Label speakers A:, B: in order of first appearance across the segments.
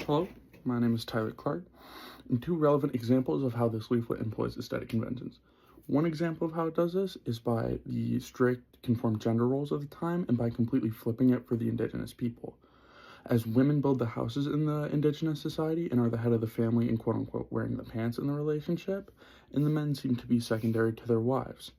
A: Hello, my name is Tyler Clark, and two relevant examples of how this leaflet employs aesthetic conventions. One example of how it does this is by the strict conformed gender roles of the time and by completely flipping it for the indigenous people. As women build the houses in the indigenous society and are the head of the family and quote-unquote wearing the pants in the relationship, and the men seem to be secondary to their wives.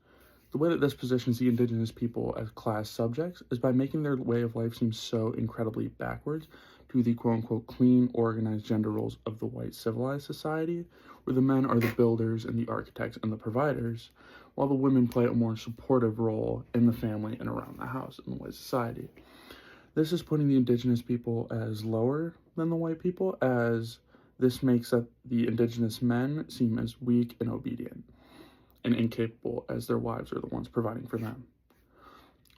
A: The way that this positions the indigenous people as class subjects is by making their way of life seem so incredibly backwards to the quote-unquote clean, organized gender roles of the white civilized society, where the men are the builders and the architects and the providers, while the women play a more supportive role in the family and around the house in the white society. This is putting the indigenous people as lower than the white people, as this makes the indigenous men seem as weak and obedient and incapable, as their wives are the ones providing for them.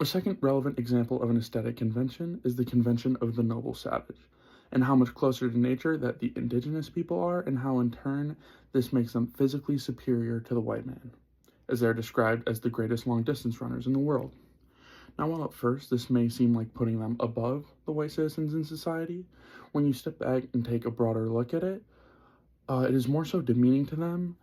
A: A second relevant example of an aesthetic convention is the convention of the noble savage, and how much closer to nature that the indigenous people are, and how in turn this makes them physically superior to the white man, as they are described as the greatest long-distance runners in the world. Now, while at first this may seem like putting them above the white citizens in society, when you step back and take a broader look at it, it is more so demeaning to them,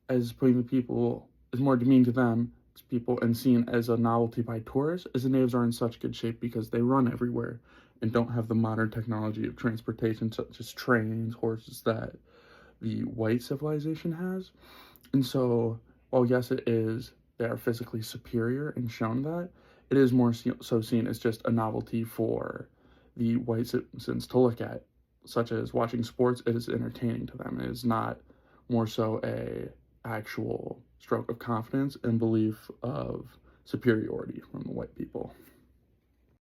A: as putting the people is more demeaning to them as people and seen as a novelty by tourists, as the natives are in such good shape because they run everywhere and don't have the modern technology of transportation such as trains, horses, that the white civilization has. And so, while yes, it is they are physically superior and shown that, it is more so seen as just a novelty for the white citizens to look at, such as watching sports. It is entertaining to them. It is not more so a actual stroke of confidence and belief of superiority from the white people.